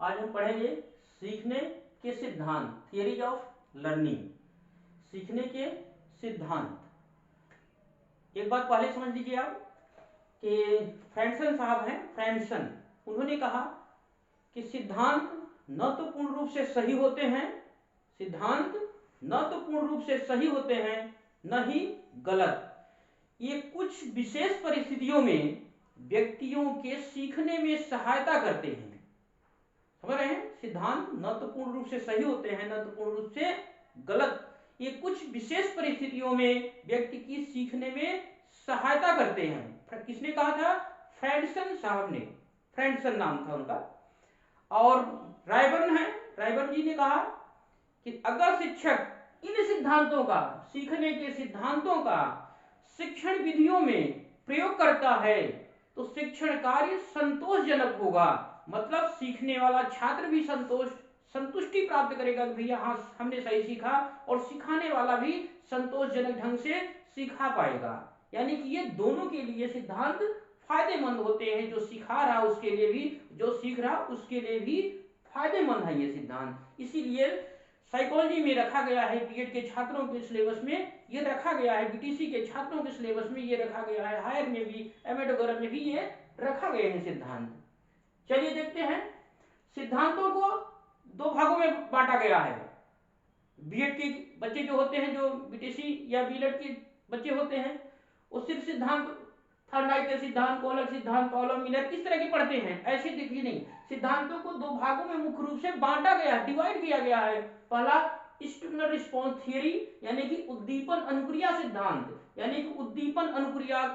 आज हम पढ़ेंगे सीखने के सिद्धांत, थियरी ऑफ लर्निंग। सीखने के सिद्धांत। एक बात पहले समझ लीजिए आप कि फ्रैंकसन साहब हैं, फ्रैंकसन, उन्होंने कहा कि सिद्धांत न तो पूर्ण रूप से सही होते हैं, सिद्धांत न तो पूर्ण रूप से सही होते हैं न ही गलत। ये कुछ विशेष परिस्थितियों में व्यक्तियों के सीखने में सहायता करते हैं। समझ रहे हैं? सिद्धांत न तो पूर्ण रूप से सही होते हैं न तो पूर्ण रूप से गलत। ये कुछ विशेष परिस्थितियों में व्यक्ति की सीखने में सहायता करते हैं। किसने कहा था? फ्रैंकसन साहब ने, फ्रैंकसन नाम था उनका। और रायबर्न है, रायबर्न जी ने कहा कि अगर शिक्षक इन सिद्धांतों का, सीखने के सिद्धांतों का शिक्षण विधियों में प्रयोग करता है तो शिक्षण कार्य संतोषजनक होगा। मतलब सीखने वाला छात्र भी संतुष्टि प्राप्त करेगा कि भैया हाँ हमने सही सीखा, और सिखाने वाला भी संतोषजनक ढंग से सिखा पाएगा। यानी कि ये दोनों के लिए सिद्धांत फायदेमंद होते हैं। जो सिखा रहा उसके लिए भी, जो सीख रहा उसके लिए भी फायदेमंद है ये सिद्धांत। इसीलिए साइकोलॉजी में रखा गया है, बीएड के छात्रों के सिलेबस में ये रखा गया है, बीटीसी के छात्रों के सिलेबस में ये रखा गया है, हायर में भी, एमएड वगैरह में भी ये रखा गए हैं सिद्धांत। चलिए देखते हैं। सिद्धांतों को दो भागों में बांटा गया है। बीएड के बच्चे जो होते हैं, जो बीटीसी या बीएड के बच्चे होते हैं, वो सिर्फ सिद्धांत, थर्नडाइक के सिद्धांत, कोहलर सिद्धांत, पाउलो मिलर इस तरह के पढ़ते हैं। ऐसे देखिए नहीं, सिद्धांतों को दो भागों में मुख्य रूप से बांटा गया, डिवाइड किया गया है। पहला स्टिमुलर रिस्पॉन्स थियरी, यानी कि उद्दीपन अनुक्रिया सिद्धांत। यानी कि उद्दीपन अनुक्रिया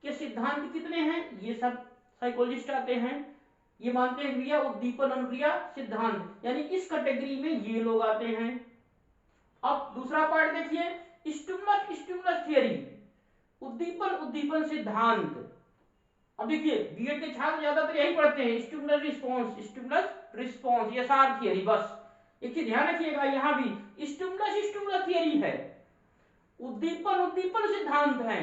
के सिद्धांत कितने हैं? ये सब साइकोलॉजिस्ट आते हैं, ये मानते हैं भैया उद्दीपन अनुक्रिया सिद्धांत, यानी इस कैटेगरी में ये लोग आते हैं। अब दूसरा पार्ट देखिए, स्टिमुलस थियरी, उद्दीपन सिद्धांत। अब देखिए बीएड के छात्र ज्यादातर यही पढ़ते हैं, स्टिमुलस रिस्पॉन्स, एसआर थियरी। बस एक चीज ध्यान रखिएगा, यहां भी स्टिमुलस थियरी है, उद्दीपन सिद्धांत है।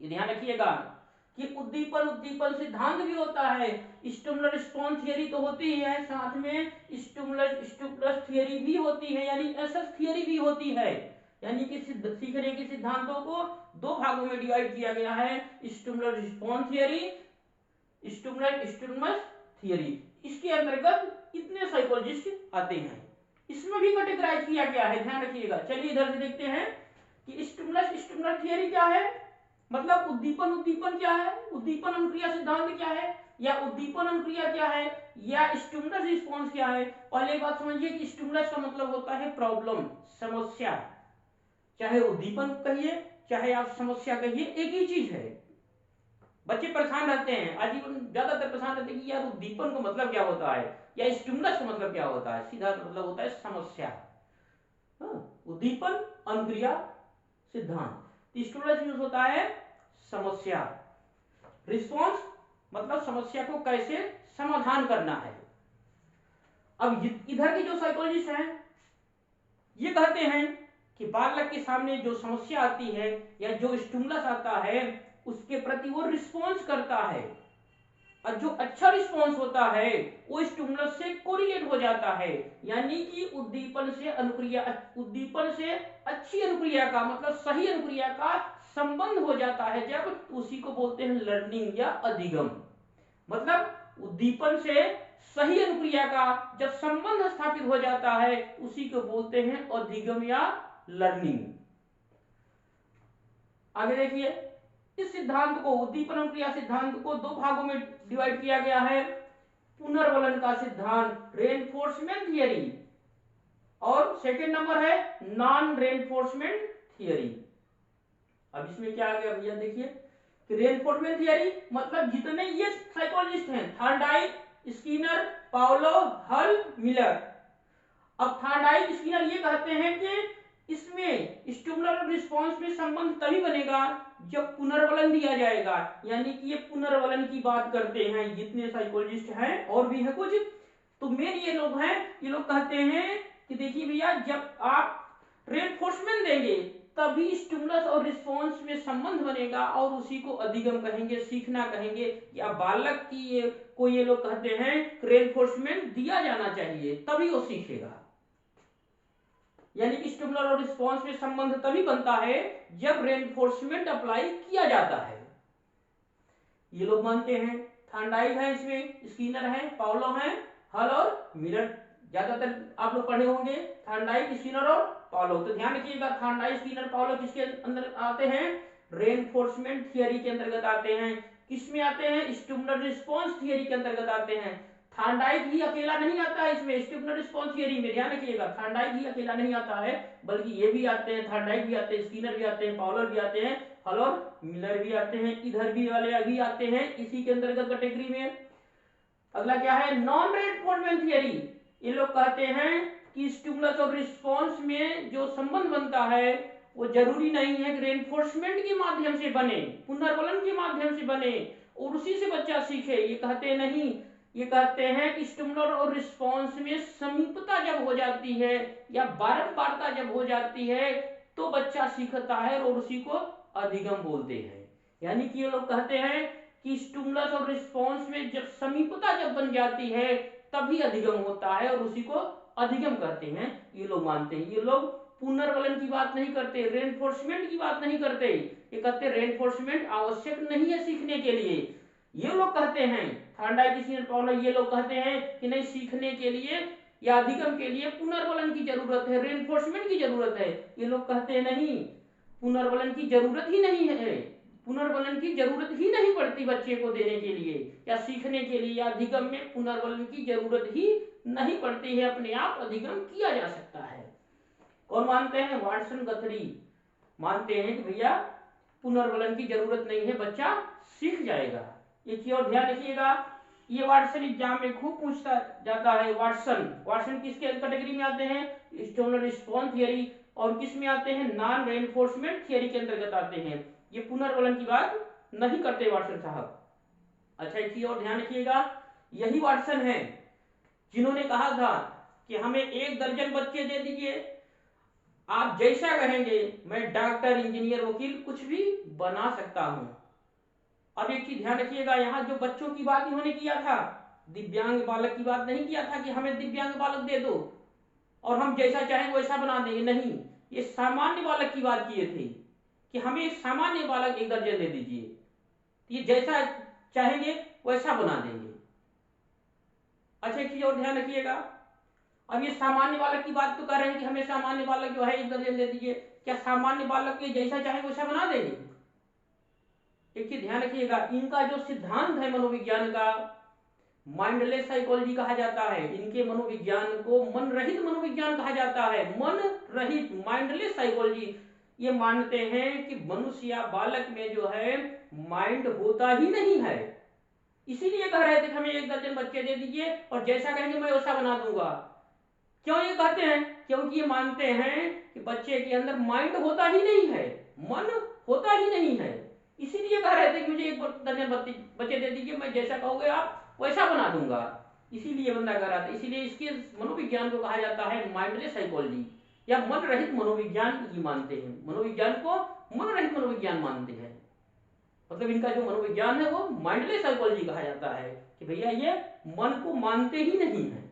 ये ध्यान रखिएगा कि उद्दीपन सिद्धांत भी होता है, स्टिमुलर रिस्पॉन्स थियरी तो होती ही है, साथ में स्टिमुलस थियरी भी होती है, यानी एसएस थियरी भी होती है। यानी कि सीखने के सिद्धांतों को दो भागों में डिवाइड किया गया है, स्टिमुलर रिस्पॉन्स थियरी, स्टिमुलस थियरी। इसके अंतर्गत इतने साइकोलॉजिस्ट आते हैं, इसमें भी कैटेगराइज किया गया है, ध्यान रखिएगा। चलिए इधर से देखते हैं कि स्टिमुलस थियरी क्या है, मतलब उद्दीपन क्या है, उद्दीपन अनुक्रिया सिद्धांत क्या है, या उद्दीपन अनुक्रिया क्या है, या स्टिमुलस रिस्पॉन्स क्या है। पहले बात समझिए कि स्टिमुलस का मतलब होता है प्रॉब्लम, समस्या। चाहे उद्दीपन कहिए चाहे आप समस्या कहिए, एक ही चीज है। बच्चे परेशान रहते हैं, आजीवन ज्यादातर परेशान रहते हैं कि यार उद्दीपन का मतलब क्या होता है, या स्टिमुलस का मतलब क्या होता है। सीधा मतलब होता है समस्या। उद्दीपन अनुक्रिया सिद्धांत, स्टिमुलस यूज होता है समस्या, रिस्पॉन्स मतलब समस्या को कैसे समाधान करना है। अब इधर के जो साइकोलॉजिस्ट हैं ये कहते हैं कि बालक के सामने जो समस्या आती है या जो स्टिमुलस आता है उसके प्रति वो रिस्पॉन्स करता है, और जो अच्छा रिस्पॉन्स होता है वो स्टिमुलस से कोरिलेट हो जाता है। यानी कि उद्दीपन से अच्छी अनुक्रिया का मतलब सही अनुक्रिया का संबंध हो जाता है जब, उसी को बोलते हैं लर्निंग या अधिगम। मतलब उद्दीपन से सही अनुक्रिया का जब संबंध स्थापित हो जाता है उसी को बोलते हैं अधिगम या लर्निंग। आगे देखिए, इस सिद्धांत को, उद्दीपन अनुक्रिया सिद्धांत को दो भागों में डिवाइड किया गया है। पुनर्वलन का सिद्धांत, रेनफोर्समेंट थियरी, और सेकंड नंबर है नॉन रेनफोर्समेंट थियरी। अब इसमें क्या आ गया भैया, देखिए कि रेनफोर्समेंट थियरी मतलब जितने ये साइकोलॉजिस्ट हैं, थॉर्नडाइक, स्किनर, पाउलो, हल, मिलर। अब थॉर्नडाइक, स्किनर ये कहते हैं कि इसमें स्टिमुलर और रिस्पॉन्स में संबंध तभी बनेगा जब पुनर्वलन दिया जाएगा। यानी कि ये पुनर्वलन की बात करते हैं जितने साइकोलॉजिस्ट हैं, और भी है कुछ, तो मेन ये लोग हैं, ये लोग कहते हैं कि देखिए भैया जब आप रेनफोर्समेंट देंगे तभी स्टिमुलस और रिस्पॉन्स में संबंध बनेगा और उसी को अधिगम कहेंगे, सीखना कहेंगे, या बालक की को ये लोग कहते हैं रेनफोर्समेंट दिया जाना चाहिए तभी वो सीखेगा। यानी कि स्टिमुलस और रिस्पॉन्स में संबंध तभी बनता है जब रेनफोर्समेंट अप्लाई किया जाता है। ये लोग मानते हैं। थॉर्नडाइक है, इसमें स्किनर है, पाउलो है, हल और मिलर। ज्यादातर आप लोग पढ़े होंगे थॉर्नडाइक, स्किनर और पाउलो। तो ध्यान रखिएगा थॉर्नडाइक, स्किनर, पाउलो किसके अंदर आते हैं? रेनफोर्समेंट थियरी के अंतर्गत आते हैं। किसमें आते हैं? स्टिमुलस रिस्पॉन्स थियरी के अंतर्गत आते हैं। थॉर्नडाइक ही अकेला नहीं आता है इसमें स्टिमुलस रिस्पॉन्स थियरी में, ध्यान रखिएगा थॉर्नडाइक ही अकेला नहीं आता है, बल्कि ये भी आते हैं, थॉर्नडाइक भी आते हैं, स्किनर भी आते हैं, पाउलर भी आते हैं, हल और मिलर भी आते हैं, इधर भी वाले भी आते हैं इसी के अंतर्गत कैटेगरी में। अगला क्या है? Non reinforcement theory. ये लोग कहते हैं कि स्टिमुलस और रिस्पॉन्स में जो संबंध बनता है वो जरूरी नहीं है कि रेनफोर्समेंट के माध्यम से बने, पुनर्बलन के माध्यम से बने और उसी से बच्चा सीखे। ये कहते नहीं, ये कहते हैं कि स्टिमुलस और रिस्पॉन्स में समीपता जब हो जाती है या बारंबारता जब हो जाती है तो बच्चा सीखता है और उसी को अधिगम बोलते हैं। यानी कि ये लोग कहते हैं कि स्टिमुलस और रिस्पॉन्स में जब समीपता जब बन जाती है तभी अधिगम होता है और उसी को अधिगम करते हैं, ये लोग मानते हैं। ये लोग पुनर्बलन की बात नहीं करते, रेनफोर्समेंट की बात नहीं करते। ये कहते रेनफोर्समेंट आवश्यक नहीं है सीखने के लिए। ये लोग कहते हैं थॉर्नडाइक, स्किनर, पाउलो, ये लोग कहते हैं कि नहीं, सीखने के लिए या अधिगम के लिए पुनर्बलन की जरूरत है, रेनफोर्समेंट की जरूरत है। ये लोग कहते हैं नहीं, पुनर्बलन की जरूरत ही नहीं है, पुनर्बलन की जरूरत ही नहीं पड़ती बच्चे को देने के लिए या सीखने के लिए या अधिगम में पुनर्बलन की जरूरत ही नहीं पड़ती है, अपने आप अधिगम किया जा सकता है। कौन मानते हैं? वाटसन, गथरी मानते हैं कि भैया पुनर्बलन की जरूरत नहीं है, बच्चा सीख जाएगा। एक चीज और ध्यान रखिएगा, ये वाटसन एग्जाम में खूब पूछता जाता है। वाटसन किसके कैटेगरी में आते हैं? Stimulus response theory. और किस में आते हैं? नॉन रेनफोर्समेंट थियरी के अंतर्गत आते हैं। ये पुनर्बलन की बात नहीं करते वाटसन साहब। अच्छा, एक चीज और ध्यान रखिएगा, यही वाटसन है जिन्होंने कहा था कि हमें 1 दर्जन बच्चे दे दीजिए, आप जैसा कहेंगे मैं डॉक्टर, इंजीनियर, वकील कुछ भी बना सकता हूं। अब एक चीज ध्यान रखिएगा, यहां जो बच्चों की बात इन्होंने किया था, दिव्यांग बालक की बात नहीं किया था कि हमें दिव्यांग बालक दे दो और हम जैसा चाहें वैसा बना देंगे, नहीं, ये सामान्य बालक की बात किए थे कि हमें एक सामान्य बालक 1 दर्जन दे दीजिए, ये जैसा चाहेंगे वैसा बना देंगे। अच्छा, एक चीज और ध्यान रखिएगा, अब ये सामान्य बालक की बात तो कर रहे हैं कि हमें सामान्य बालक जो है 1 दर्जन दे दीजिए, क्या सामान्य बालक के जैसा चाहे वैसा बना देंगे? एक चीज ध्यान रखिएगा, इनका जो सिद्धांत है मनोविज्ञान का, माइंडलेस साइकोलॉजी कहा जाता है। इनके मनोविज्ञान को मन रहित मनोविज्ञान कहा जाता है। मन रहित, माइंडलेस साइकोलॉजी। ये मानते हैं कि मनुष्य या बालक में जो है माइंड होता ही नहीं है, इसीलिए कह रहे थे कि हमें 1 दर्जन बच्चे दे दीजिए और जैसा कहेंगे मैं वैसा बना दूंगा। क्यों ये कहते हैं? क्योंकि ये मानते हैं कि बच्चे के अंदर माइंड होता ही नहीं है, मन होता ही नहीं है, इसीलिए कह रहे थे कि मुझे 1 दर्जन बच्चे दे दीजिए, मैं जैसा कहोगे आप वैसा बना दूंगा। इसीलिए बंदा कर रहा था। इसीलिए इसके मनोविज्ञान को कहा जाता है माइंडलेस साइकोलॉजी या मन रहित मनोविज्ञान ये मानते हैं। मनोविज्ञान को मन रहित मनोविज्ञान मानते हैं, मतलब इनका जो मनोविज्ञान है वो माइंडलेस साइकोलॉजी कहा जाता है कि भैया ये मन को मानते ही नहीं है।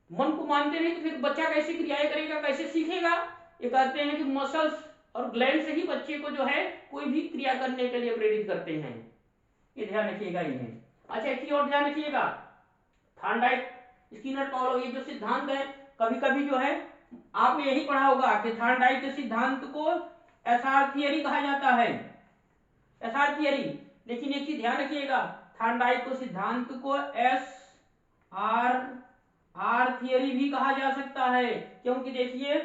मन को मानते नहीं तो फिर बच्चा कैसे क्रियाएं करेगा, कैसे सीखेगा? ये कहते हैं कि मसल्स और ग्लैंड से ही बच्चे को जो है कोई भी क्रिया करने के लिए प्रेरित करते हैं। ये ध्यान रखिएगा इन्हें। अच्छा, एक चीज और ध्यान रखिएगा, थॉर्नडाइक, स्किनर, पाउलो, ये जो सिद्धांत है, कभी कभी जो है आपने यही पढ़ा होगा कि थॉर्नडाइक के सिद्धांत को एसआर थियरी कहा जाता है, एसआर थियरी। लेकिन एक चीज ध्यान रखिएगा, थॉर्नडाइक को सिद्धांत को एसआर थियरी भी कहा जा सकता है, क्योंकि देखिए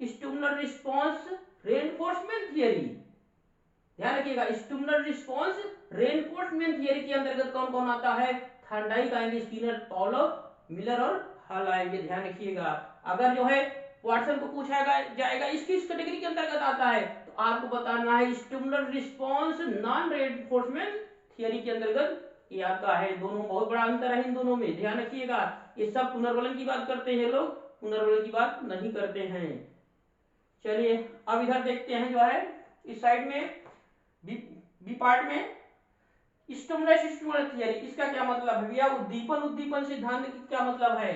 स्टिमुलस रिस्पॉन्स रेनफोर्समेंट थियरी, ध्यान रखिएगा, स्टिमुलस रिस्पॉन्स रेनफोर्समेंट थियरी के अंतर्गत कौन कौन आता है? थॉर्नडाइक आएंगे, स्किनर, पाउलो, मिलर और हल आएंगे। ध्यान रखिएगा, अगर जो है वाटसन को पूछा जाएगा इसकी इस कैटेगरी के अंतर्गत आता है तो आपको बताना है stimulus response non reinforcement theory के अंतर्गत ये आता है। दोनों बहुत बड़ा अंतर है इन दोनों में, ध्यान रखिएगा। ये सब पुनर्बलन की बात करते हैं लोग, पुनर्बलन की बात नहीं करते हैं। चलिए अब इधर देखते हैं जो है इस साइड में बी पार्ट में स्टिमुलस स्टिमुलस थियरी, इसका क्या मतलब है भैया? उद्दीपन उद्दीपन सिद्धांत की क्या मतलब है?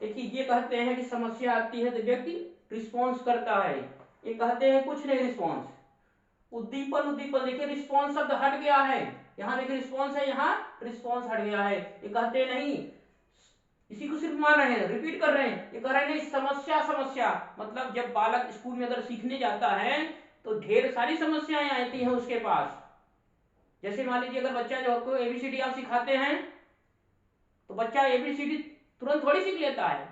देखिए ये कहते हैं कि समस्या आती है तो व्यक्ति रिस्पॉन्स करता है, ये कहते हैं कुछ नहीं रिस्पॉन्स। उद्दीपन उद्दीपन, देखिए रिस्पॉन्स शब्द हट गया है, यहाँ देखिए रिस्पॉन्स है, यहाँ रिस्पॉन्स हट गया है, ये कहते नहीं, इसी को सिर्फ मान रहे हैं, रिपीट कर रहे हैं, ये कह रहे हैं नहीं समस्या समस्या, मतलब जब बालक स्कूल में अगर सीखने जाता है तो ढेर सारी समस्याएं आती हैं उसके पास। जैसे मान लीजिए अगर बच्चा जो आपको एबीसीडी आप सिखाते हैं तो बच्चा एबीसीडी तुरंत थोड़ी सीख लेता है,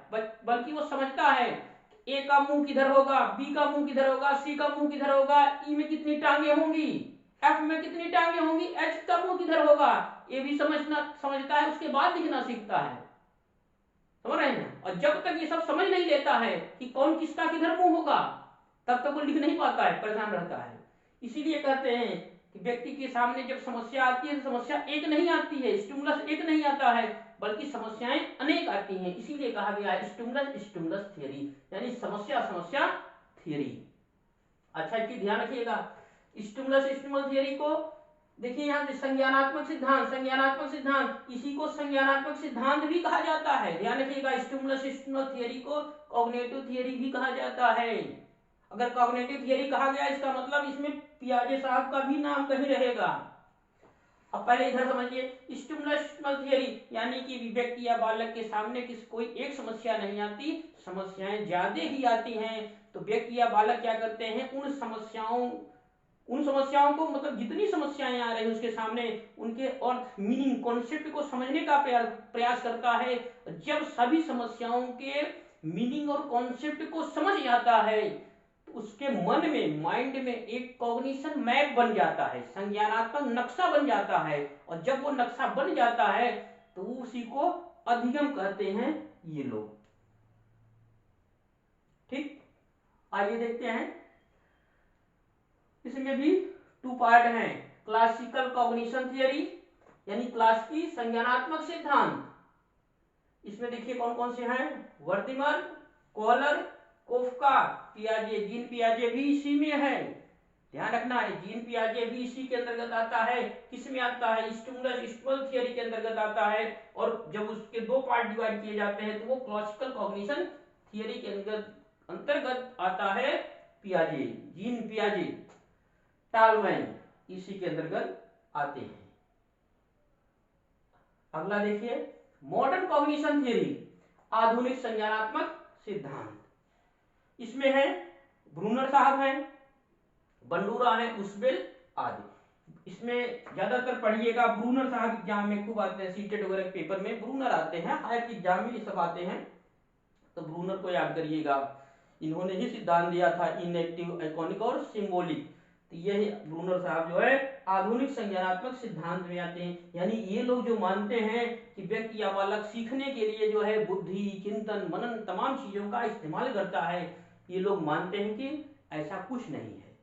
बल्कि वो समझता है ए का मुंह किधर होगा, बी का मुंह किधर होगा, सी का मुंह किधर होगा, ई में कितनी टांगे होंगी, एफ में कितनी टांगे होंगी, एच का मुंह किधर होगा, ये भी समझता है, उसके बाद लिखना सीखता है। समझ रहे हैं? और जब तक ये सब समझ नहीं लेता है कि कौन किसका किधर मुंह होगा, तब तक वो लिख नहीं पाता है, परेशान रहता है। इसीलिए कहते हैं कि व्यक्ति के सामने जब समस्या आती है तो समस्या एक नहीं आती है, स्टिमुलस एक नहीं आता है, बल्कि समस्याएं अनेक आती हैं। इसीलिए कहा गया है स्टिमुलस स्टिमुलस थियरी, यानी समस्या समस्या थियरी। अच्छा एक चीज ध्यान रखिएगा, स्टिमुलस स्टिमुलस थियरी को देखिए यहाँ संज्ञानात्मक सिद्धांत, संज्ञानात्मक सिद्धांत, इसी को संज्ञानात्मक सिद्धांत भी कहा जाता है। ध्यान रखिएगा स्टिमुलस स्टिमुलस थियरी को कॉग्निटिव थियरी भी कहा जाता है। अगर कॉग्निटिव थियरी कहा गया इसका मतलब इसमें पियाजे साहब का भी नाम कहीं रहेगा। अब पहले इधर समझिए स्टिमुलस स्टिमुलस थियरी, यानी कि व्यक्ति या बालक के सामने कोई एक समस्या नहीं आती, समस्याएं ज्यादा ही आती हैं, तो व्यक्ति या बालक क्या करते हैं उन समस्याओं को, मतलब जितनी समस्याएं आ रही हैं उसके सामने, उनके अर्थ मीनिंग कॉन्सेप्ट को समझने का प्रयास करता है। जब सभी समस्याओं के मीनिंग और कॉन्सेप्ट को समझ जाता है तो उसके मन में, माइंड में एक कॉग्निशन मैप बन जाता है, संज्ञानात्मक नक्शा बन जाता है, और जब वो नक्शा बन जाता है तो उसी को अधिगम कहते हैं ये लोग। ठीक, आइए देखते हैं, इसमें भी टू पार्ट हैं, क्लासिकल कॉग्निशन थियरी यानी क्लासिकी संज्ञानात्मक सिद्धांत। इसमें देखिए कौन कौन से हैं, वर्तिमर, कोहलर, कोफ्का, पियाजे, जीन पियाजे भी इसी में है, ध्यान रखना है, जीन पियाजे भी इसी के अंतर्गत आता है। किस में आता है? स्टिमुलस स्टिमुलस थियरी के अंतर्गत आता है, और जब उसके दो पार्ट डिवाइड किए जाते हैं तो वो क्लासिकल कॉग्निशन थियरी के अंतर्गत आता है पियाजे, जीन पियाजे, टालमैन, इसी के अंतर्गत आते हैं। अगला देखिए मॉडर्न कॉग्निशन थियरी, आधुनिक संज्ञानात्मक सिद्धांत। इसमें है ब्रूनर साहब हैं, बंडूरा है, उसबेल आदि। इसमें ज्यादातर पढ़िएगा, ब्रूनर साहब एग्जाम में खूब आते हैं, सीटेट वगैरह पेपर में ब्रूनर आते हैं, हायर के एग्जाम में ये सब आते हैं, तो ब्रूनर को याद करिएगा। इन्होंने ही सिद्धांत दिया था इनएक्टिव, आइकॉनिक और सिंबॉलिक। तो यही ब्रूनर साहब जो है आधुनिक संज्ञानात्मक सिद्धांत में आते हैं, यानी ये लोग जो मानते हैं कि व्यक्ति या बालक सीखने के लिए जो है बुद्धि, चिंतन, मनन, तमाम चीजों का इस्तेमाल करता है, ये लोग मानते हैं कि ऐसा कुछ नहीं है,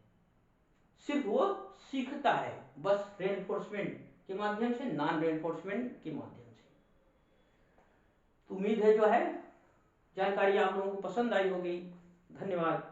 सिर्फ वो सीखता है बस रेनफोर्समेंट के माध्यम से, नॉन रेनफोर्समेंट के माध्यम से। तो उम्मीद है जो है जानकारी आप लोगों को पसंद आई होगी। धन्यवाद।